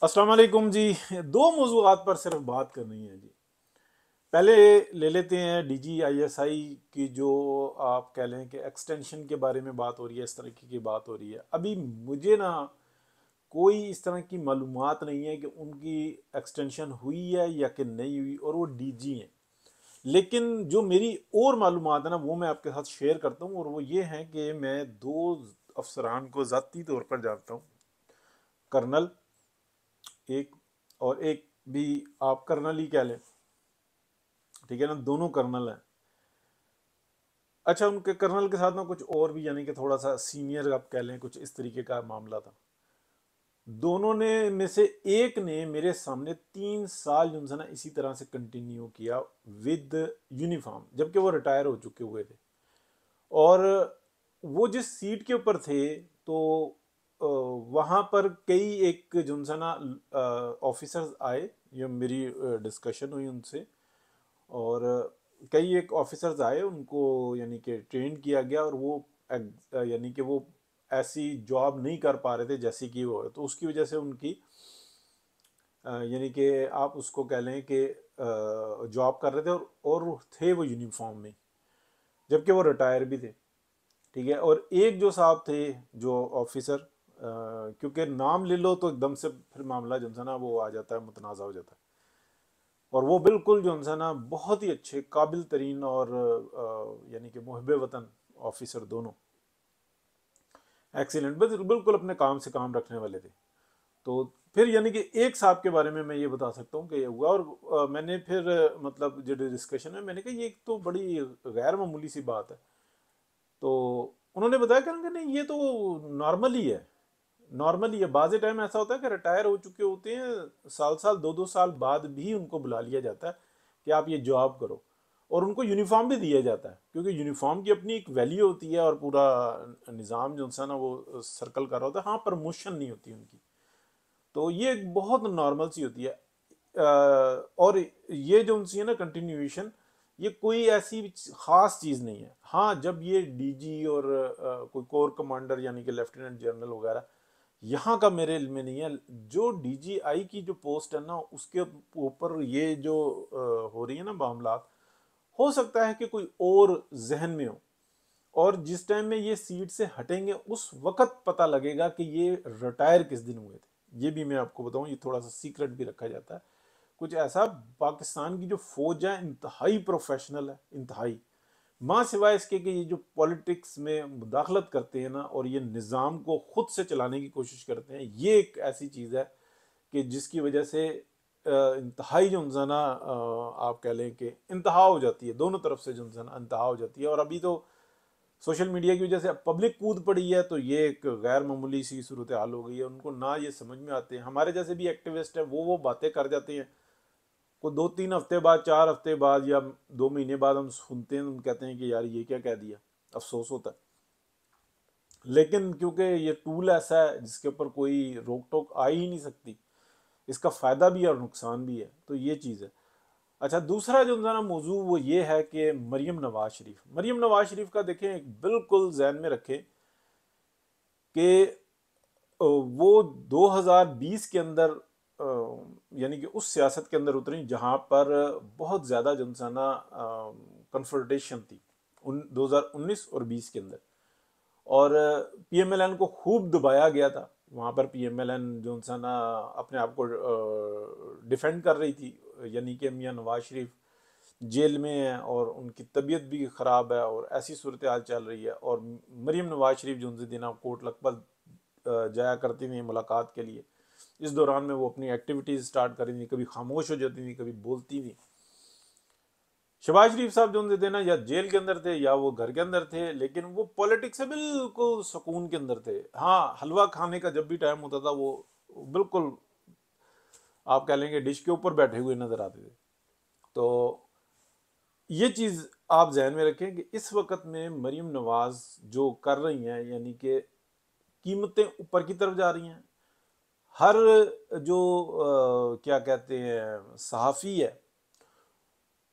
अस्सलाम वालेकुम जी। दो मौज़ूआत पर सिर्फ बात करनी है जी। पहले ले लेते हैं DGISI की, जो आप कह लें कि एक्सटेंशन के बारे में बात हो रही है, इस तरह की बात हो रही है। अभी मुझे ना कोई इस तरह की मालूमात नहीं है कि उनकी एक्सटेंशन हुई है या कि नहीं हुई, और वो DG हैं। लेकिन जो मेरी और मालूमात है ना, वो मैं आपके साथ शेयर करता हूँ, और वो ये है कि मैं दो अफसरान को ज़ाती तौर पर जानता हूँ। कर्नल एक, और एक भी आप कर्नल ही कह लें, ठीक है ना, दोनों कर्नल हैं। अच्छा, उनके कर्नल के साथ ना कुछ और भी, यानी कि थोड़ा सा सीनियर आप कह लें, कुछ इस तरीके का मामला था। दोनों ने में से एक ने मेरे सामने 3 साल जो है ना इसी तरह से कंटिन्यू किया विद यूनिफॉर्म, जबकि वो रिटायर हो चुके हुए थे। और वो जिस सीट के ऊपर थे, तो वहाँ पर कई एक जो है ना ऑफिसर्स आए, ये मेरी डिस्कशन हुई उनसे। और कई एक ऑफिसर्स आए, उनको यानी कि ट्रेन किया गया, और वो यानी कि वो ऐसी जॉब नहीं कर पा रहे थे जैसी कि वो, तो उसकी वजह से उनकी यानी कि आप उसको कह लें कि जॉब कर रहे थे, और थे वो यूनिफॉर्म में, जबकि वो रिटायर भी थे। ठीक है। और एक जो साहब थे, जो ऑफिसर, क्योंकि नाम ले लो तो एकदम से फिर मामला जो है ना वो आ जाता है, मुतनाज़ा हो जाता है। और वो बिल्कुल जो है ना बहुत ही अच्छे, काबिल तरीन, और यानी कि मुहब्बे वतन ऑफिसर दोनों, एक्सीलेंट, बस बिल्कुल अपने काम से काम रखने वाले थे। तो फिर यानी कि एक साहब के बारे में मैं ये बता सकता हूँ कि ये हुआ। और मैंने फिर मतलब जो डिस्कशन है, मैंने कहा ये तो बड़ी गैर मामूली सी बात है। तो उन्होंने बताया कि नहीं, ये तो नॉर्मल ही है, नॉर्मल ही है। बाज़ टाइम ऐसा होता है कि रिटायर हो चुके होते हैं, साल साल 2-2 साल बाद भी उनको बुला लिया जाता है कि आप ये जॉब करो, और उनको यूनिफॉर्म भी दिया जाता है, क्योंकि यूनिफॉर्म की अपनी एक वैल्यू होती है, और पूरा निज़ाम जो है ना वो सर्कल कर रहा होता है। हाँ, प्रमोशन नहीं होती उनकी। तो ये एक बहुत नॉर्मल सी होती है। और ये जो उनसी है ना कंटिन्यूएशन, ये कोई ऐसी खास चीज़ नहीं है। हाँ, जब ये DG और कोई कोर कमांडर यानी कि लेफ्टिनेंट जनरल वगैरह, यहाँ का मेरे इल्म में नहीं है। जो DGI की जो पोस्ट है ना, उसके ऊपर ये जो हो रही है ना मामलात, हो सकता है कि कोई और जहन में हो, और जिस टाइम में ये सीट से हटेंगे उस वक्त पता लगेगा कि ये रिटायर किस दिन हुए थे। ये भी मैं आपको बताऊं, ये थोड़ा सा सीक्रेट भी रखा जाता है कुछ ऐसा। पाकिस्तान की जो फौज है इंतहाई प्रोफेशनल है, इंतहाई। माँ सिवाय इसके कि ये जो पॉलिटिक्स में मुदाखलत करते हैं ना, और ये निज़ाम को खुद से चलाने की कोशिश करते हैं, ये एक ऐसी चीज़ है कि जिसकी वजह से इंतहाई जो है ना आप कह लें कि इंतहा हो जाती है, दोनों तरफ से जो है ना इंतहा हो जाती है। और अभी तो सोशल मीडिया की वजह से पब्लिक कूद पड़ी है, तो ये एक गैर मामूली सी सूरत हाल हो गई है। उनको ना ये समझ में आते हैं, हमारे जैसे भी एक्टिविस्ट हैं, वो बातें कर जाते हैं, को 2-3 हफ्ते बाद, 4 हफ्ते बाद, या 2 महीने बाद हम सुनते हैं, हम कहते हैं कि यार ये क्या कह दिया, अफसोस होता है। लेकिन क्योंकि ये टूल ऐसा है जिसके ऊपर कोई रोक टोक आ ही नहीं सकती, इसका फ़ायदा भी है और नुकसान भी है, तो ये चीज़ है। अच्छा, दूसरा जो ना मौजू वो ये है कि मरीम नवाज शरीफ, मरीम नवाज शरीफ का देखें, एक बिल्कुल जहन में रखें कि वो 2020 के अंदर यानी कि उस सियासत के अंदर उतरी जहां पर बहुत ज़्यादा जनसाना कन्फ्रंटेशन थी, 2019 और 20 के अंदर। और PMLN को खूब दबाया गया था वहाँ पर। PMLN जो सा ना अपने आप को डिफेंड कर रही थी, यानी कि मियाँ नवाज शरीफ जेल में है, और उनकी तबीयत भी ख़राब है, और ऐसी सूरत हाल चल रही है। और मरीम नवाज शरीफ जो उनसे दिन कोट लखपत जाया करती थी मुलाकात के लिए। इस दौरान में वो अपनी एक्टिविटीज़ स्टार्ट कर रही थी, कभी खामोश हो जाती थी, कभी बोलती थी। शहबाज शरीफ साहब जो थे ना, या जेल के अंदर थे या वो घर के अंदर थे, लेकिन वो पॉलिटिक्स से बिल्कुल सुकून के अंदर थे। हाँ, हलवा खाने का जब भी टाइम होता था, वो बिल्कुल आप कह लेंगे डिश के ऊपर बैठे हुए नजर आते थे। तो ये चीज़ आप जहन में रखें कि इस वक्त में मरीम नवाज जो कर रही हैं, यानी कि कीमतें ऊपर की तरफ जा रही हैं। हर जो क्या कहते हैं सहाफ़ी है,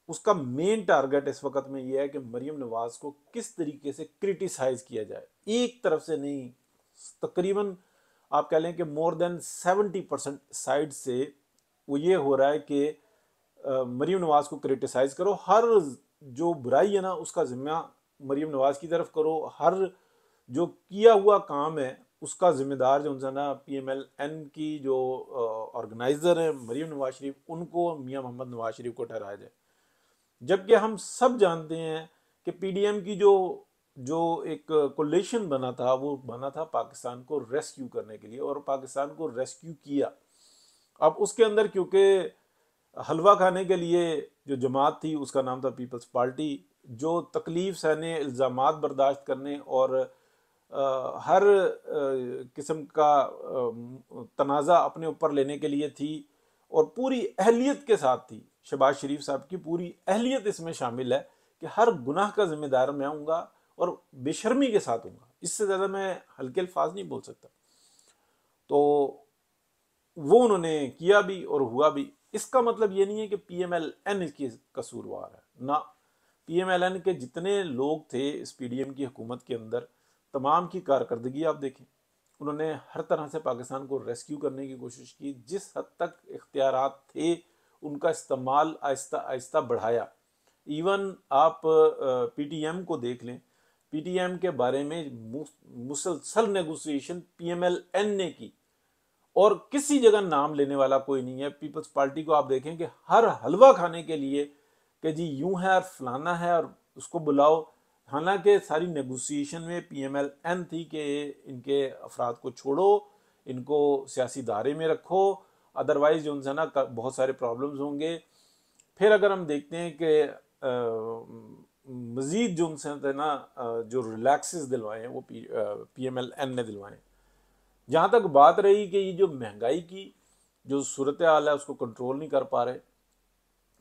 उसका मेन टारगेट इस वक्त में यह है कि मरीम नवाज को किस तरीके से क्रिटिसाइज किया जाए, एक तरफ से नहीं, तकरीबन आप कह लें कि मोर देन 70% साइड से वो ये हो रहा है कि मरीम नवाज को क्रिटिसाइज करो, हर जो बुराई है ना उसका जिम्मा मरीम नवाज की तरफ करो, हर जो किया हुआ काम है उसका जिम्मेदार जो उनसे ना PMLN की जो ऑर्गेनाइजर है मरीम नवाज शरीफ, उनको मियां मोहम्मद नवाज शरीफ को ठहराया जाए। जबकि हम सब जानते हैं कि PDM की जो जो एक कोलिशन बना था वो बना था पाकिस्तान को रेस्क्यू करने के लिए, और पाकिस्तान को रेस्क्यू किया। अब उसके अंदर क्योंकि हलवा खाने के लिए जो जमात थी उसका नाम था पीपल्स पार्टी, जो तकलीफ सहने, इल्ज़ामात बर्दाश्त करने और हर किस्म का तनाज़ा अपने ऊपर लेने के लिए थी, और पूरी अहलियत के साथ थी। शहबाज शरीफ साहब की पूरी अहलियत इसमें शामिल है कि हर गुनाह का जिम्मेदार मैं हूँगा और बेशर्मी के साथ हूँगा, इससे ज़्यादा मैं हल्के अल्फाज नहीं बोल सकता। तो वो उन्होंने किया भी और हुआ भी। इसका मतलब ये नहीं है कि PMLN इसकी कसूरवार है ना। PMLN के जितने लोग थे इस PDM की हुकूमत के अंदर, तमाम की कारकर्दगी आप देखें, उन्होंने हर तरह से पाकिस्तान को रेस्क्यू करने की कोशिश की। जिस हद तक इख्तियारात थे उनका इस्तेमाल आहिस्ता आहिस्ता बढ़ाया। इवन आप PTM को देख लें, PTM के बारे में मुसलसल नेगोशिएशन PMLN ने की और किसी जगह नाम लेने वाला कोई नहीं है। पीपल्स पार्टी को आप देखें कि हर हलवा खाने के लिए कि जी यूं है और फलाना है और उसको बुलाओ, हालांकि सारी नेगोशिएशन में PMLN थी कि इनके अफराद को छोड़ो, इनको सियासी दायरे में रखो, अदरवाइज जो उनसे ना बहुत सारे प्रॉब्लम्स होंगे। फिर अगर हम देखते हैं कि मज़ीद जो उनसे ना जो रिलैक्सेस दिलवाए हैं वो PMLN ने दिलवाए। जहाँ तक बात रही कि ये जो महंगाई की जो सूरत हाल है उसको कंट्रोल नहीं कर पा रहे,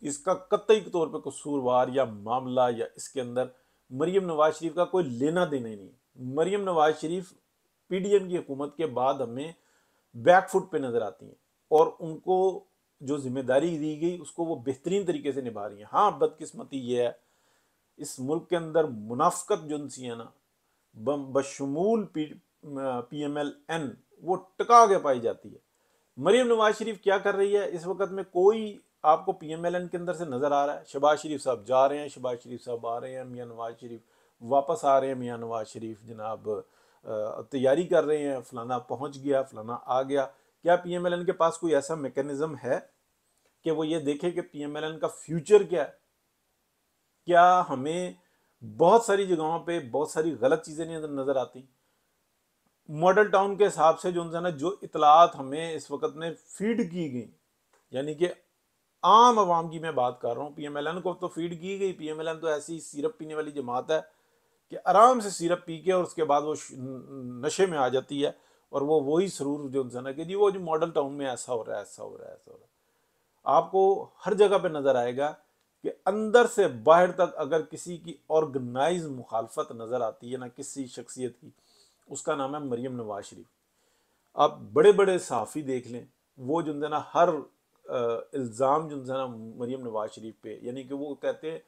इसका कतई तौर पे कसूरवार या मामला या इसके अंदर मरीम नवाज शरीफ का कोई लेना देना ही नहीं। मरीम नवाज शरीफ PDM की हुकूमत के बाद हमें बैकफुट पे नजर आती हैं और उनको जो जिम्मेदारी दी गई उसको वो बेहतरीन तरीके से निभा रही हैं। हाँ, बदकिस्मती ये है इस मुल्क के अंदर मुनाफकत जो सी है ना बशमूल PMLN वो टिका के पाई जाती है। मरीम नवाज शरीफ क्या कर रही है इस वक्त में, कोई आपको PMLN के अंदर से नजर आ रहा है? शहबाज शरीफ साहब जा रहे हैं, शहबाज शरीफ साहब आ रहे हैं, मियां नवाज शरीफ वापस आ रहे हैं, मियां नवाज शरीफ जनाब तैयारी कर रहे हैं, फलाना पहुंच गया, फलाना आ गया। क्या PMLN के पास कोई ऐसा मैकेनिज्म है कि वो ये देखे कि PMLN का फ्यूचर क्या है? क्या हमें बहुत सारी जगहों पे बहुत सारी गलत चीजें नहीं नजर आती? मॉडल टाउन के हिसाब से जो उनसे ना जो इतलात हमें इस वक्त में फीड की गई, यानी कि आम आवाम की मैं बात कर रहा हूँ, PMLN को तो फीड की गई। PMLN तो ऐसी सिरप पीने वाली जमात है कि आराम से सिरप पी के और उसके बाद वो नशे में आ जाती है और वो वही सरूर जो उनसे ना कि जी वो जो मॉडल टाउन में ऐसा हो रहा है, ऐसा हो रहा है, ऐसा हो रहा है। आपको हर जगह पे नजर आएगा कि अंदर से बाहर तक अगर किसी की ऑर्गेनाइज मुखालफत नजर आती है ना किसी शख्सियत की, उसका नाम है मरीम नवाज शरीफ। आप बड़े बड़े सहाफ़ी देख लें, वो जो है ना हर इल्ज़ाम जो है ना मरीम नवाज शरीफ पे, यानी कि वो कहते हैं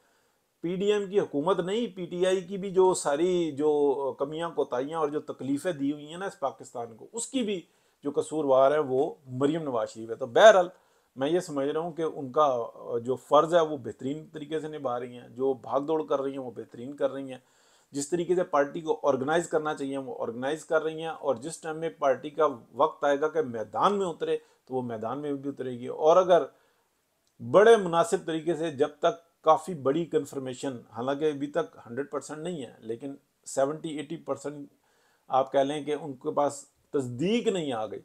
PDM की हुकूमत नहीं, PTI की भी जो सारी जो कमियां कोताहियां और जो तकलीफ़ें दी हुई हैं ना इस पाकिस्तान को, उसकी भी जो कसूरवार है वो मरीम नवाज शरीफ है। तो बहरहाल मैं ये समझ रहा हूँ कि उनका जो फ़र्ज़ है वो बेहतरीन तरीके से निभा रही हैं, जो भाग दौड़ कर रही हैं वो बेहतरीन कर रही हैं, जिस तरीके से पार्टी को ऑर्गेनाइज करना चाहिए वो ऑर्गेनाइज कर रही हैं, और जिस टाइम में पार्टी का वक्त आएगा कि मैदान में उतरे तो वो मैदान में भी उतरेगी। और अगर बड़े मुनासिब तरीके से, जब तक काफ़ी बड़ी कन्फर्मेशन, हालांकि अभी तक 100% नहीं है लेकिन 70-80% आप कह लें कि उनके पास तस्दीक नहीं आ गई,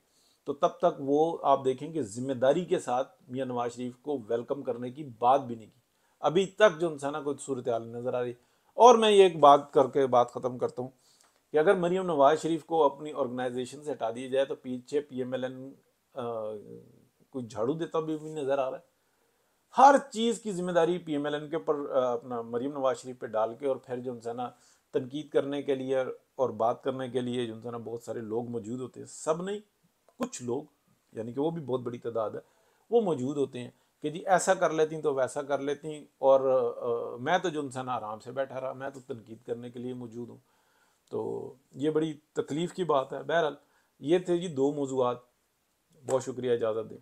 तो तब तक वो आप देखें कि जिम्मेदारी के साथ मियां नवाज शरीफ को वेलकम करने की बात भी नहीं की। अभी तक जो इंसान कोई सूरत हाल नज़र आ रही। और मैं ये एक बात करके बात ख़त्म करता हूँ कि अगर मरीम नवाज शरीफ को अपनी ऑर्गेनाइजेशन से हटा दिया जाए तो पीछे PMLN कोई झाड़ू देता भी नज़र आ रहा है। हर चीज़ की जिम्मेदारी PMLN के ऊपर अपना मरीम नवाज शरीफ पे डाल के, और फिर जो है ना तनकीद करने के लिए और बात करने के लिए जो है ना बहुत सारे लोग मौजूद होते हैं, सब नहीं कुछ लोग, यानी कि वो भी बहुत बड़ी तादाद है, वो मौजूद होते हैं कि जी ऐसा कर लेती तो वैसा कर लेती, और मैं तो जो इंसान आराम से बैठा रहा, मैं तो तनकीद करने के लिए मौजूद हूँ। तो ये बड़ी तकलीफ़ की बात है। बहरहाल ये थे जी 2 मौजूआत। बहुत शुक्रिया, इजाज़त दें।